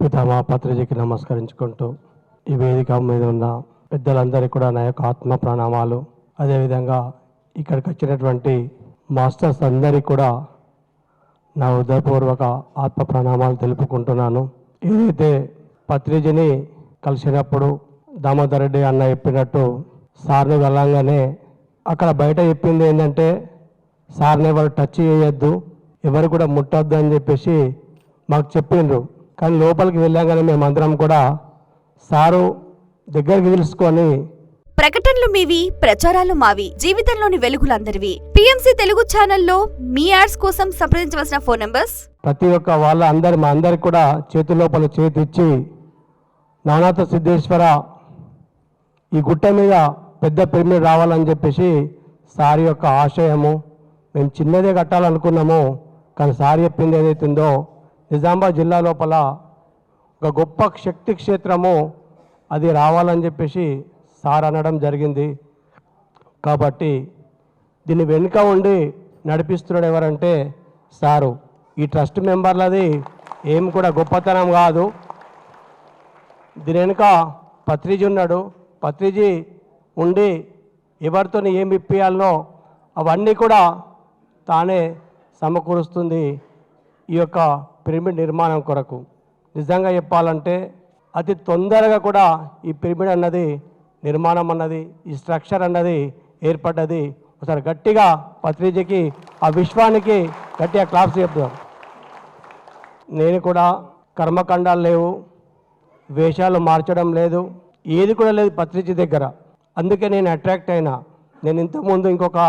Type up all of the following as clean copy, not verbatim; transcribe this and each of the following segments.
పితామా పత్రిజీకి నమస్కరించుకుంటూ ఈ వేదిక మీద ఉన్న పెద్దలందరికీ కూడా నా యొక్క ఆత్మ ప్రణామాలు. అదేవిధంగా ఇక్కడికి వచ్చినటువంటి మాస్టర్స్ అందరికీ కూడా నా హృదయపూర్వక ఆత్మ ప్రణామాలు తెలుపుకుంటున్నాను. ఏదైతే పత్రిజీని కలిసినప్పుడు దామోదర్ రెడ్డి అన్న చెప్పినట్టు సార్ని వెళ్ళంగానే అక్కడ బయట చెప్పింది ఏంటంటే సార్ని ఎవరు టచ్ చేయొద్దు, ఎవరు కూడా ముట్టొద్దు అని చెప్పేసి మాకు చెప్పిండ్రు. కానీ లోపలికి వెళ్ళాగానే మేమందరం కూడా సారు దగ్గరికి పిలుచుకొని ప్రకటనలు మీవి, ప్రచారాలు మావి, జీవితంలోని వెలుగులందరివి. పిఎంసి తెలుగు ఛానల్లో మీ యాడ్స్ కోసం సంప్రదించవలసిన ఫోన్ నంబర్స్. ప్రతి ఒక్క వాళ్ళ మా అందరికి కూడా చేతి లోపల చేతి ఇచ్చి నానాథ సిద్ధేశ్వర ఈ గుట్ట మీద పెద్ద పిరమిడ్ రావాలని చెప్పేసి సార్ యొక్క ఆశయము. మేము చిన్నదే కట్టాలనుకున్నాము, కానీ సార్ చెప్పింది ఏదైతుందో నిజామాబాద్ జిల్లా లోపల ఒక గొప్ప శక్తి క్షేత్రము అది రావాలని చెప్పేసి సార్ అనడం జరిగింది. కాబట్టి దీన్ని వెనుక ఉండి నడిపిస్తున్నాడు ఎవరంటే సారు. ఈ ట్రస్ట్ మెంబర్లది ఏం కూడా గొప్పతనం కాదు. దీని వెనుక పత్రిజీ ఉన్నాడు. పత్రిజీ ఉండి ఎవరితో ఏమి ఇప్పియాలనో అవన్నీ కూడా తానే సమకూరుస్తుంది ఈ యొక్క పిరమిడ్ నిర్మాణం కొరకు. నిజంగా చెప్పాలంటే అతి తొందరగా కూడా ఈ పిరమిడ్ అన్నది నిర్మాణం అన్నది ఈ స్ట్రక్చర్ అన్నది ఏర్పడ్డది. ఒకసారి గట్టిగా పత్రిజీకి ఆ విశ్వానికి గట్టిగా క్లాప్స్ చెప్తాం. నేను కూడా కర్మకాండాలు లేవు, వేషాలు మార్చడం లేదు, ఏది కూడా లేదు పత్రిజీ దగ్గర. అందుకే నేను అట్రాక్ట్ అయినా. నేను ఇంతకుముందు ఇంకొక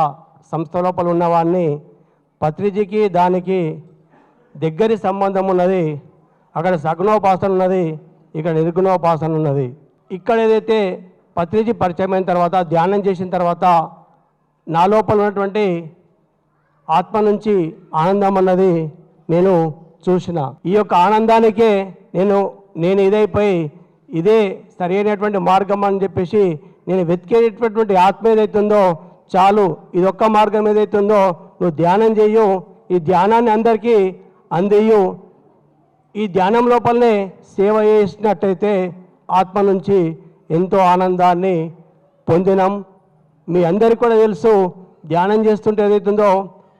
సంస్థ లోపల ఉన్నవాడిని. పత్రిజీకి దానికి దగ్గరి సంబంధం ఉన్నది. అక్కడ సగుణోపాసన ఉన్నది, ఇక్కడ నిర్గుణోపాసన ఉన్నది. ఇక్కడ ఏదైతే పత్రిజీ పరిచయం అయిన తర్వాత ధ్యానం చేసిన తర్వాత నా లోపల ఉన్నటువంటి ఆత్మ నుంచి ఆనందం అన్నది నేను చూసిన. ఈ యొక్క ఆనందానికే నేను ఇదైపోయి ఇదే సరైనటువంటి మార్గం అని చెప్పేసి నేను వెతికేటటువంటి ఆత్మ ఏదైతుందో చాలు, ఇదొక్క మార్గం ఏదైతుందో నువ్వు ధ్యానం చెయ్యు, ఈ ధ్యానాన్ని అందరికీ అందియు. ఈ ధ్యానం లోపలనే సేవ చేసినట్టయితే ఆత్మ నుంచి ఎంతో ఆనందాన్ని పొందినాం. మీ అందరికీ కూడా తెలుసు, ధ్యానం చేస్తుంటే ఏదైతుందో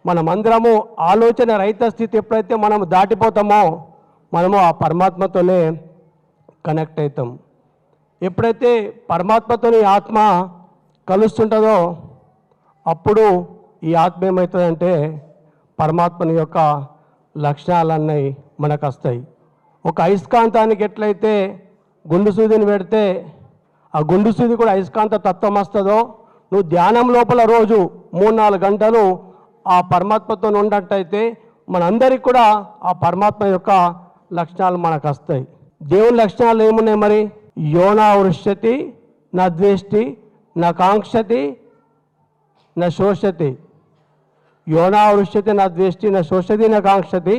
మనమందరము ఆలోచన రహిత స్థితి ఎప్పుడైతే మనం దాటిపోతామో మనము ఆ పరమాత్మతోనే కనెక్ట్ అవుతాం. ఎప్పుడైతే పరమాత్మతోని ఆత్మ కలుస్తుంటుందో అప్పుడు ఈ ఆత్మ ఏమవుతుందంటే పరమాత్మని యొక్క లక్షణాలన్నీ మనకు వస్తాయి. ఒక అయస్కాంతానికి ఎట్లయితే గుండు సూదిని పెడితే ఆ గుండు సూది కూడా అయస్కాంత తత్వం వస్తుందో, నువ్వు ధ్యానం లోపల రోజు 3-4 గంటలు ఆ పరమాత్మతో ఉన్నట్టయితే మనందరికి కూడా ఆ పరమాత్మ యొక్క లక్షణాలు మనకు వస్తాయి. దేవుని లక్షణాలు ఏమున్నాయి మరి? యోనా వృష్యతి నా ద్వేష్టి నా కాంక్షతి నా శోషతి. యోనా వృష్యతి నా ద్వేష్టి నా శోషతి నా కాంక్షతి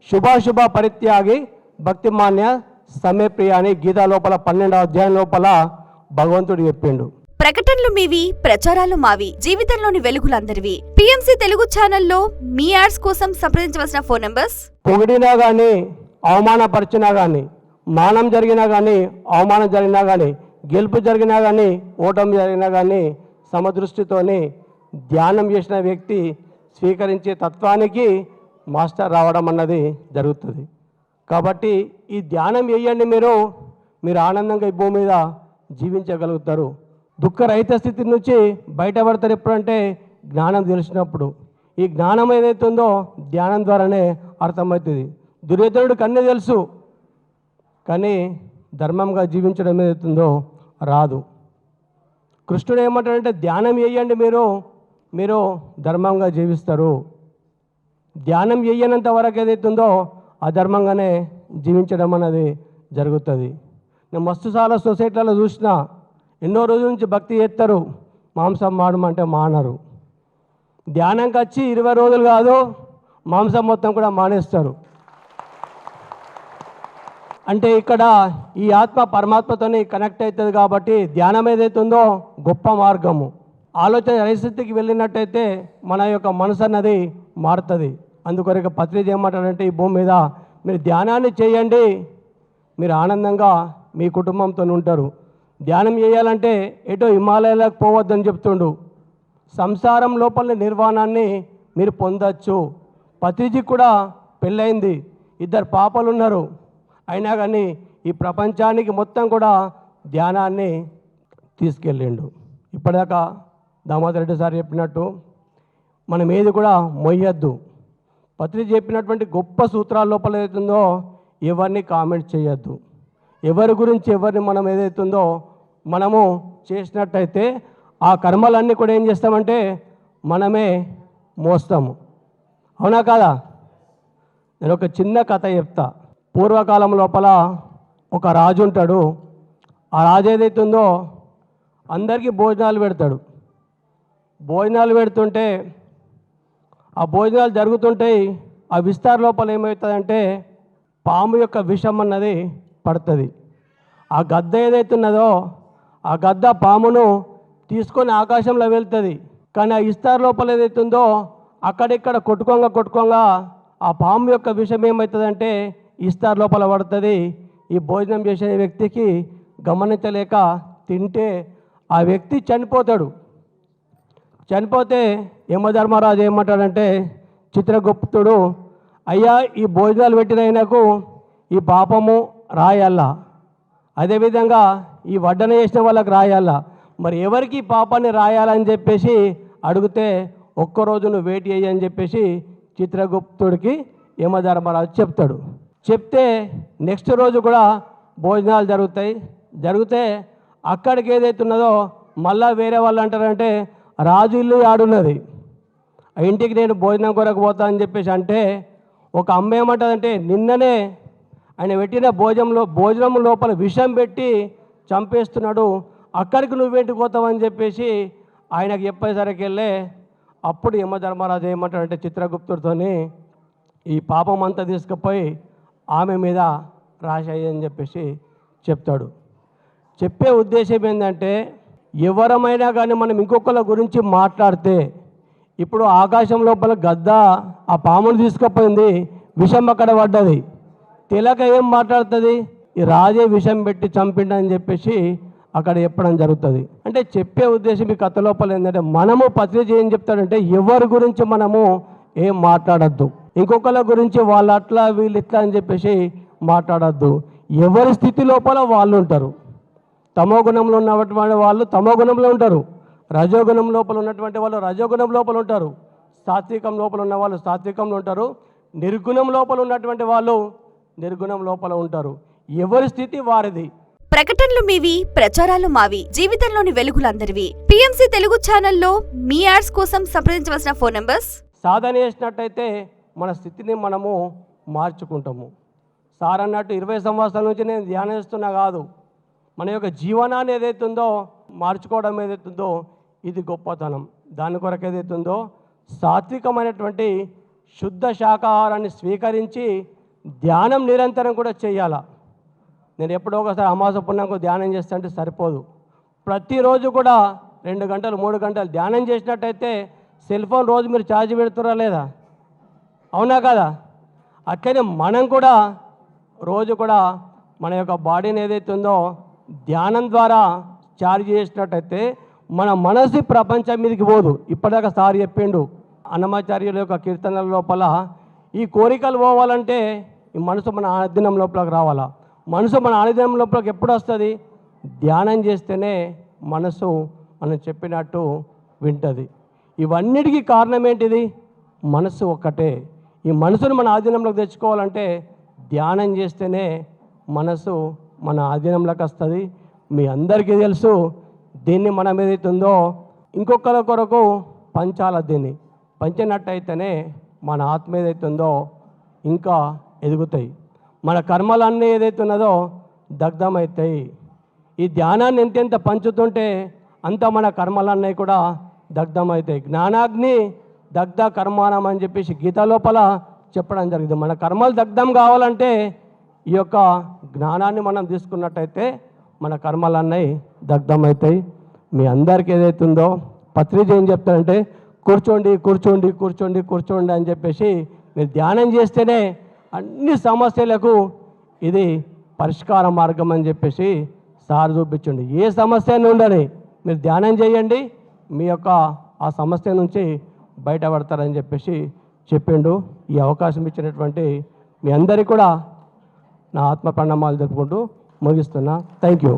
శుభాశుభ పరిత్యాగి భక్తిమాన్య సమే ప్రియ అని గీతా లోపల 12వ అధ్యాయం లోపల భగవంతుడు చెప్పిండు. ప్రకటనలు మీవి, ప్రచారాలు మావి, జీవితంలోని వెలుగులందరివి. పిఎంసి తెలుగు ఛానల్లో మీ యాడ్స్ కోసం సంప్రదించవలసిన ఫోన్ నంబర్స్. పొగిడినా కానీ అవమానపరిచినా కానీ, మానం జరిగినా కానీ అవమానం జరిగినా కానీ, గెలుపు జరిగినా కానీ ఓటమి జరిగినా కానీ సమదృష్టితోని ధ్యానం చేసిన వ్యక్తి స్వీకరించే తత్వానికి మాస్టర్ రావడం అన్నది జరుగుతుంది. కాబట్టి ఈ ధ్యానం చేయండి, మీరు ఆనందంగా ఈ భూమి మీద జీవించగలుగుతారు. దుఃఖరహిత స్థితి నుంచి బయటపడతారు ఎప్పుడంటే జ్ఞానం తెలిసినప్పుడు. ఈ జ్ఞానం ఏదైతుందో ధ్యానం ద్వారానే అర్థమవుతుంది. దుర్యోధనుడికి అన్నీ తెలుసు, కానీ ధర్మంగా జీవించడం ఏదైతుందో రాదు. కృష్ణుడు ఏమంటాడంటే ధ్యానం చేయండి, మీరు ధర్మంగా జీవిస్తారు. ధ్యానం చేయనంత వరకు ఏదైతుందో అధర్మంగానే జీవించడం అన్నది జరుగుతుంది. నేను మస్తు చాలా సొసైటీలలో చూసిన, ఎన్నో రోజుల నుంచి భక్తి చేస్తారు, మాంసం మాడమంటే మానరు. ధ్యానంకి వచ్చి 20 రోజులు కాదు మాంసం మొత్తం కూడా మానేస్తారు. అంటే ఇక్కడ ఈ ఆత్మ పరమాత్మతోని కనెక్ట్ అవుతుంది. కాబట్టి ధ్యానం ఏదైతుందో గొప్ప మార్గము. ఆలోచన రహితస్థితికి వెళ్ళినట్టయితే మన యొక్క మనసు అన్నది మారుతుంది. అందుకొరకు పత్రిజీ ఏమంటాడంటే ఈ భూమి మీద మీరు ధ్యానాన్ని చేయండి, మీరు ఆనందంగా మీ కుటుంబంతో ఉంటారు. ధ్యానం చేయాలంటే ఎటో హిమాలయాలకు పోవద్దని చెప్తుండు. సంసారం లోపల నిర్వాణాన్ని మీరు పొందొచ్చు. పత్రిజీ కూడా పెళ్ళైంది, 2 పాపలు ఉన్నారు. అయినా కానీ ఈ ప్రపంచానికి మొత్తం కూడా ధ్యానాన్ని తీసుకెళ్ళిండు. ఇప్పటిదాకా దామోదర్ రెడ్డి సార్ చెప్పినట్టు మనం ఏది కూడా మొయ్యొద్దు. పత్రిజీ చెప్పినటువంటి గొప్ప సూత్రాల లోపల ఏదైతుందో ఎవరిని కామెంట్ చేయొద్దు. ఎవరి గురించి ఎవరిని మనం ఏదైతుందో మనము చేసినట్టయితే ఆ కర్మలన్నీ కూడా ఏం చేస్తామంటే మనమే మోస్తాము. అవునా కాదా? నేను ఒక చిన్న కథ చెప్తా. పూర్వకాలం లోపల ఒక రాజు ఉంటాడు. ఆ రాజు ఏదైతుందో అందరికీ భోజనాలు పెడతాడు. భోజనాలు పెడుతుంటే ఆ భోజనాలు జరుగుతుంటాయి. ఆ విస్తార లోపల ఏమవుతుందంటే పాము యొక్క విషం అన్నది పడుతుంది. ఆ గద్ద ఏదైతున్నదో ఆ గద్ద పామును తీసుకొని ఆకాశంలో వెళ్తుంది. కానీ ఆ ఇస్తార్ లోపల ఏదైతుందో అక్కడిక్కడ కొట్టుకోగా ఆ పాము యొక్క విషం ఏమవుతుందంటే ఇస్తార్ లోపల పడుతుంది. ఈ భోజనం చేసే వ్యక్తికి గమనించలేక తింటే ఆ వ్యక్తి చనిపోతాడు. చనిపోతే యమధర్మరాజు ఏమంటాడంటే చిత్రగుప్తుడు, అయ్యా ఈ భోజనాలు పెట్టిన ఆయనకు ఈ పాపము రాయాలా, అదేవిధంగా ఈ వడ్డన చేసిన వాళ్ళకి రాయాలా, మరి ఎవరికి ఈ పాపాన్ని రాయాలని చెప్పేసి అడిగితే ఒక్కరోజు నువ్వు వెయిట్ చేయని చెప్పేసి చిత్రగుప్తుడికి యమధర్మరాజు చెప్తాడు. చెప్తే నెక్స్ట్ రోజు కూడా భోజనాలు జరిగితే అక్కడికి ఏదైతున్నదో మళ్ళా వేరే వాళ్ళు అంటారంటే రాజు ఇల్లు ఆడున్నది, ఆ ఇంటికి నేను భోజనం కొరకు పోతా అని చెప్పేసి అంటే ఒక అమ్మ ఏమంటుందంటే నిన్ననే ఆయన పెట్టిన భోజనం లోపల విషం పెట్టి చంపేస్తున్నాడు, అక్కడికి నువ్వేంటి పోతావని చెప్పేసి ఆయనకు చెప్పేసరికి వెళ్ళే అప్పుడు యమధర్మరాజు ఏమంటాడంటే చిత్రగుప్తుడితోని ఈ పాపం అంతా తీసుకుపోయి ఆమె మీద రాశాయి అని చెప్పేసి చెప్తాడు. చెప్పే ఉద్దేశం ఏంటంటే ఎవరమైనా కానీ మనం ఇంకొకళ్ళ గురించి మాట్లాడితే ఇప్పుడు ఆకాశం లోపల గద్ద ఆ పామును తీసుకుపోయింది, విషం అక్కడ పడ్డది, తెలక ఏం మాట్లాడుతుంది, ఈ రాజే విషం పెట్టి చంపిండని చెప్పేసి అక్కడ చెప్పడం జరుగుతుంది. అంటే చెప్పే ఉద్దేశం ఈ కథ లోపల ఏంటంటే మనము పత్రిక ఏం చెప్తాడంటే ఎవరి గురించి మనము ఏం మాట్లాడద్దు, ఇంకొకళ్ళ గురించి వాళ్ళు అట్లా వీళ్ళు ఇట్లా అని చెప్పేసి మాట్లాడద్దు. ఎవరి స్థితి లోపల వాళ్ళు ఉంటారు. తమో గుణంలో ఉన్నటువంటి వాళ్ళు తమో గుణంలో ఉంటారు, రజోగుణం లోపల ఉన్నటువంటి వాళ్ళు రజోగుణం లోపల ఉంటారు, సాత్వికం లోపల ఉన్న వాళ్ళు సాత్వికంలో ఉంటారు, నిర్గుణం లోపల ఉన్నటువంటి వాళ్ళు నిర్గుణం లోపల ఉంటారు. ఎవరి స్థితి వారిది. ప్రకటనలు మీవి, ప్రచారాలు మావి. జీవితంలోని వెలుగులందరివి. పిఎంసి తెలుగు ఛానల్లో మీ యాడ్స్ కోసం సంప్రదించవలసిన ఫోన్ నంబర్స్. సాధన చేసినట్టయితే మన స్థితిని మనము మార్చుకుంటాము. సార్ అన్నట్టు 20 సంవత్సరాల నుంచి నేను ధ్యానం చేస్తున్నా కాదు, మన యొక్క జీవనాన్ని ఏదైతుందో మార్చుకోవడం ఏదైతుందో ఇది గొప్పతనం. దాని కొరకు ఏదైతుందో సాత్వికమైనటువంటి శుద్ధ శాకాహారాన్ని స్వీకరించి ధ్యానం నిరంతరం కూడా చేయాల. నేను ఎప్పుడో ఒకసారి అమాస పుణ్యంకు ధ్యానం చేస్తుంటే సరిపోదు. ప్రతిరోజు కూడా 2 గంటలు 3 గంటలు ధ్యానం చేసినట్టయితే సెల్ ఫోన్ రోజు మీరు ఛార్జ్ పెడుతురా లేదా? అవునా కదా? అట్లనే మనం కూడా రోజు కూడా మన యొక్క బాడీని ఏదైతే ఉందో ధ్యానం ద్వారా ఛార్జ్ చేసినట్టయితే మన మనసు ప్రపంచం మీదకి పోదు. ఇప్పటిదాకా సార్ చెప్పిండు అన్నమాచార్యుల యొక్క కీర్తనల లోపల ఈ కోరికలు పోవాలంటే ఈ మనసు మన ఆధీనం లోపలికి రావాలా. మనసు మన ఆధీనం లోపలికి ఎప్పుడు వస్తుంది? ధ్యానం చేస్తేనే మనసు మనం చెప్పినట్టు వింటుంది. ఇవన్నిటికీ కారణం ఏంటిది? మనసు ఒక్కటే. ఈ మనసును మన ఆధీనంలోకి తెచ్చుకోవాలంటే ధ్యానం చేస్తేనే మనసు మన ఆధీనంలోకి వస్తుంది. మీ అందరికీ తెలుసు, దీన్ని మనం ఏదైతుందో ఇంకొకరి కొరకు పంచాల, దీన్ని పంచినట్టయితేనే మన ఆత్మ ఏదైతుందో ఇంకా ఎదుగుతాయి, మన కర్మలన్నీ ఏదైతున్నదో దగ్ధమవుతాయి. ఈ ధ్యానాన్ని ఎంతెంత పంచుతుంటే అంత మన కర్మలన్నీ కూడా దగ్ధమవుతాయి. జ్ఞానాగ్ని దగ్ధ కర్మానం అని చెప్పేసి గీత లోపల చెప్పడం జరిగింది. మన కర్మలు దగ్ధం కావాలంటే ఈ యొక్క జ్ఞానాన్ని మనం తీసుకున్నట్టయితే మన కర్మలన్నీ దగ్ధమవుతాయి. మీ అందరికీ ఏదైతుందో పత్రిక ఏం చెప్తారంటే కూర్చోండి కూర్చోండి కూర్చోండి కూర్చోండి అని చెప్పేసి మీరు ధ్యానం చేస్తేనే అన్ని సమస్యలకు ఇది పరిష్కార మార్గం అని చెప్పేసి సార్ చూపించండి. ఏ సమస్య ఉండని మీరు ధ్యానం చేయండి, మీ యొక్క ఆ సమస్య నుంచి బయటపడతారని చెప్పేసి చెప్పిండు. ఈ అవకాశం ఇచ్చినటువంటి మీ అందరికీ కూడా నా ఆత్మ ప్రణామాలు జరుపుకుంటూ ముగిస్తున్నా. Thank you.